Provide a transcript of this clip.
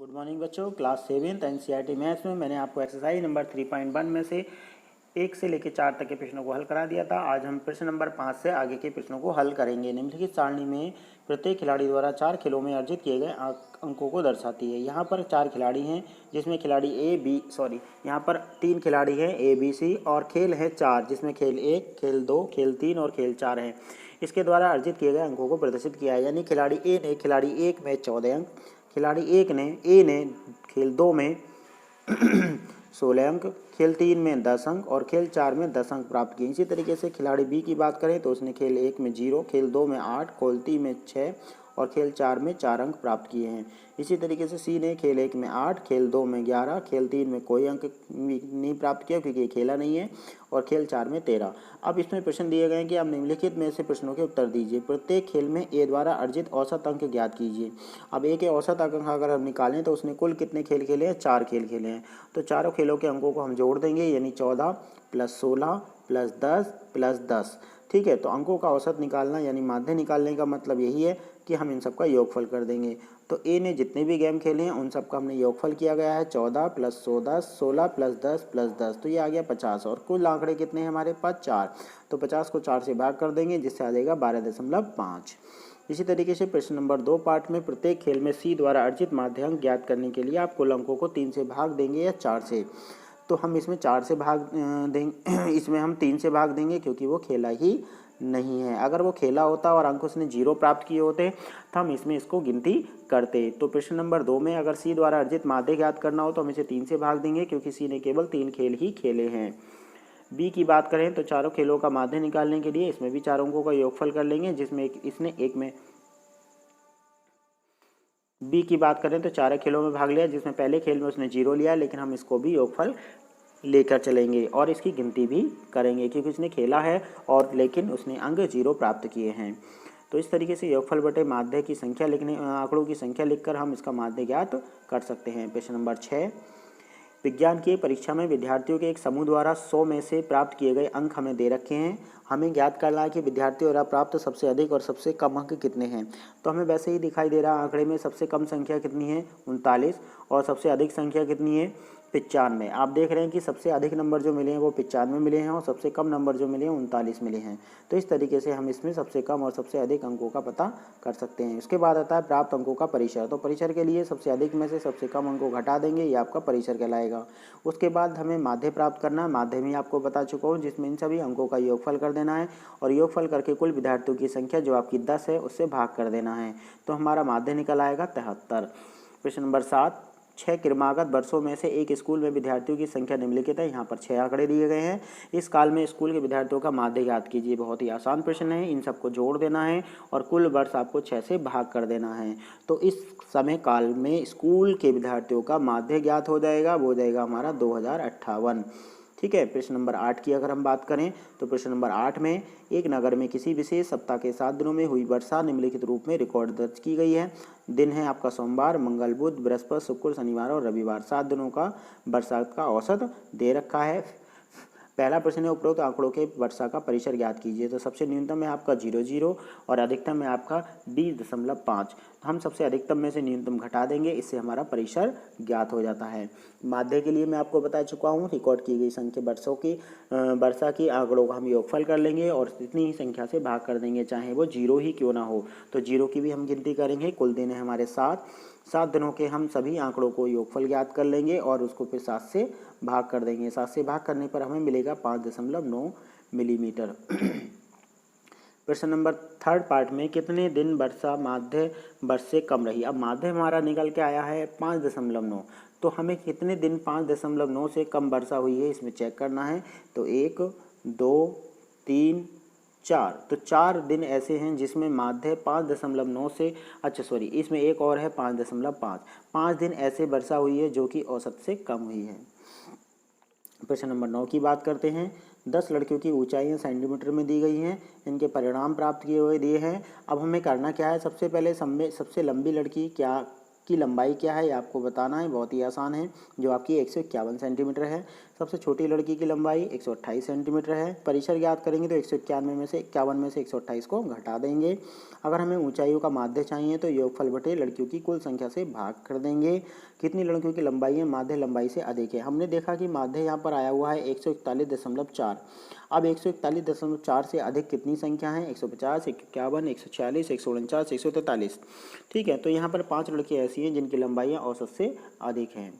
Good morning बच्चों। Class 7th NCERT maths में मैंने आपको एक्सरसाइज नंबर 3.1 में से 1 से लेकर 4 तक के प्रश्नों को हल करा दिया था। आज हम प्रश्न नंबर 5 से आगे के प्रश्नों को हल करेंगे। निम्नलिखित सारणी में प्रत्येक खिलाड़ी द्वारा 4 खेलों में अर्जित किए गए अंकों को दर्शाती है। यहाँ पर 4 खिलाड़ी हैं, जिसमें खिलाड़ी यहाँ पर 3 खिलाड़ी हैं ए बी सी, और खेल है 4, जिसमें खेल 1, खेल 2, खेल 3 और खेल 4 है। इसके द्वारा अर्जित किए गए अंकों को प्रदर्शित किया है। यानी खिलाड़ी ए ने खिलाड़ी 1 में 14 अंक, खिलाड़ी ए ने खेल 2 में 16 अंक, खेल 3 में 10 अंक और खेल 4 में 10 अंक प्राप्त किए। इसी तरीके से खिलाड़ी बी की बात करें तो उसने खेल 1 में 0, खेल 2 में 8, खेल 3 में 6 और खेल 4 में 4 अंक प्राप्त किए हैं। इसी तरीके से सी ने खेल 1 में 8, खेल 2 में 11, खेल 3 में कोई अंक नहीं प्राप्त किया क्योंकि ये खेला नहीं है, और खेल 4 में 13। अब इसमें प्रश्न दिए गए हैं कि आप निम्नलिखित में से प्रश्नों के उत्तर दीजिए। प्रत्येक खेल में ए द्वारा अर्जित औसत अंक ज्ञात कीजिए। अब ए के औसत अंक अगर हम निकालें तो उसने कुल कितने खेल खेले हैं? 4 खेल खेले हैं। तो चारों खेलों के अंकों को हम जोड़ देंगे, यानी 14 + 16 + 10 + 10। ठीक है, तो अंकों का औसत निकालना यानी माध्य निकालने का मतलब यही है कि हम इन सब का योगफल कर देंगे। तो ए ने जितने भी गेम खेले हैं उन सब का हमने योगफल किया गया है। 14 + 16, 16 + 10 + 10, तो ये आ गया 50। और कुल आंकड़े कितने हैं हमारे पास? 4। तो 50 को 4 से भाग कर देंगे, जिससे आ जाएगा 12.5। इसी तरीके से प्रश्न नंबर 2 पार्ट में प्रत्येक खेल में सी द्वारा अर्जित माध्यांक ज्ञात करने के लिए आप कुल अंकों को 3 से भाग देंगे या 4 से। तो हम इसमें 4 से भाग देंगे, इसमें हम 3 से भाग देंगे क्योंकि वो खेला ही नहीं है। अगर वो खेला होता और अंक उसने 0 प्राप्त किए होते तो हम इसमें इसको गिनती करते। तो प्रश्न नंबर 2 में अगर सी द्वारा अर्जित माध्य ज्ञात करना हो तो हम इसे 3 से भाग देंगे क्योंकि सी ने केवल 3 खेल ही खेले हैं। बी की बात करें तो चारों खेलों का माध्य निकालने के लिए इसमें भी 4 अंकों का योगफल कर लेंगे, जिसमें इसने एक में बी की बात करें तो 4 खेलों में भाग लिया, जिसमें पहले खेल में उसने 0 लिया, लेकिन हम इसको भी योगफल लेकर चलेंगे और इसकी गिनती भी करेंगे क्योंकि उसने खेला है और लेकिन उसने अंक 0 प्राप्त किए हैं। तो इस तरीके से योगफल बटे माध्य की संख्या लिखने, आंकड़ों की संख्या लिखकर हम इसका माध्य ज्ञात कर सकते हैं। प्रश्न नंबर 6, विज्ञान की परीक्षा में विद्यार्थियों के एक समूह द्वारा 100 में से प्राप्त किए गए अंक हमें दे रखे हैं। हमें ज्ञात करना है कि विद्यार्थियों द्वारा प्राप्त सबसे अधिक और सबसे कम अंक कितने हैं। तो हमें वैसे ही दिखाई दे रहा है आंकड़े में सबसे कम संख्या कितनी है? 39, और सबसे अधिक संख्या कितनी है? 95। आप देख रहे हैं कि सबसे अधिक नंबर जो मिले हैं वो 95 मिले हैं और सबसे कम नंबर जो मिले हैं 39 मिले हैं। तो इस तरीके से हम इसमें सबसे कम और सबसे अधिक अंकों का पता कर सकते हैं। इसके बाद आता है प्राप्त अंकों का परिसर। तो परिसर के लिए सबसे अधिक में से सबसे कम अंक को घटा देंगे, ये आपका परिसर कहलाएगा। उसके बाद हमें माध्य प्राप्त करना है। माध्य में आपको बता चुका हूँ, जिसमें इन सभी अंकों का योगफल कर देना है और योगफल करके कुल विद्यार्थियों की संख्या जो आपकी 10 है उससे भाग कर देना है। तो हमारा माध्य निकल आएगा 73। प्रश्न नंबर 7, 6 क्रमागत वर्षों में से एक स्कूल में विद्यार्थियों की संख्या निम्नलिखित है। यहाँ पर 6 आंकड़े दिए गए हैं। इस काल में स्कूल के विद्यार्थियों का माध्य ज्ञात कीजिए। बहुत ही आसान प्रश्न है, इन सबको जोड़ देना है और कुल वर्ष आपको 6 से भाग कर देना है। तो इस समय काल में स्कूल के विद्यार्थियों का माध्य ज्ञात हो जाएगा, वो हो जाएगा हमारा 2058। ठीक है। प्रश्न नंबर 8 की अगर हम बात करें तो प्रश्न नंबर 8 में एक नगर में किसी विशेष सप्ताह के 7 दिनों में हुई वर्षा निम्नलिखित रूप में रिकॉर्ड दर्ज की गई है। दिन है आपका सोमवार, मंगल, बुध, बृहस्पति, शुक्र, शनिवार और रविवार। 7 दिनों का बरसात का औसत दे रखा है। पहला प्रश्न है उपरोक्त आंकड़ों के वर्षा का परिसर ज्ञात कीजिए। तो सबसे न्यूनतम है आपका 0 और अधिकतम है आपका 20.5। हम सबसे अधिकतम में से न्यूनतम घटा देंगे, इससे हमारा परिसर ज्ञात हो जाता है। माध्य के लिए मैं आपको बता चुका हूँ, रिकॉर्ड की गई संख्या वर्षा की आंकड़ों का हम योगफल कर लेंगे और इतनी ही संख्या से भाग कर देंगे, चाहे वो 0 ही क्यों ना हो। तो 0 की भी हम गिनती करेंगे। कुल दिन है हमारे 7 दिनों के हम सभी आंकड़ों को योगफल ज्ञात कर लेंगे और उसको फिर 7 से भाग कर देंगे। 7 से भाग करने पर हमें मिलेगा 5.9 मिलीमीटर। प्रश्न नंबर 3 पार्ट में कितने दिन वर्षा माध्य वर्ष से कम रही। अब माध्य हमारा निकल के आया है 5.9, तो हमें कितने दिन 5.9 से कम वर्षा हुई है इसमें चेक करना है। तो 1, 2, 3, 4, तो 4 दिन ऐसे हैं जिसमें माध्य 5.9 से इसमें एक और है 5.5। 5 दिन ऐसे वर्षा हुई है जो कि औसत से कम हुई है। प्रश्न नंबर 9 की बात करते हैं। 10 लड़कियों की ऊंचाइयां सेंटीमीटर में दी गई हैं, इनके परिणाम प्राप्त किए हुए दिए हैं। अब हमें करना क्या है? सबसे पहले सबसे लंबी लड़की की लंबाई क्या है ये आपको बताना है। बहुत ही आसान है, जो आपकी 151 सेंटीमीटर है। सबसे छोटी लड़की की लंबाई 128 सेंटीमीटर है। परिसर ज्ञात करेंगे तो 191 में से 51 में से 128 को घटा देंगे। अगर हमें ऊंचाइयों का माध्य चाहिए तो योगफल बटे लड़कियों की कुल संख्या से भाग कर देंगे। कितनी लड़कियों की लंबाई है माध्य लंबाई से अधिक है। हमने देखा कि माध्य यहाँ पर आया हुआ है 141.4। अब 141.4 से अधिक कितनी संख्या है? 150, 151, 146, 149, 143। ठीक है, तो यहाँ पर 5 लड़की ऐसी हैं जिनकी लंबाइयाँ औसत से अधिक हैं।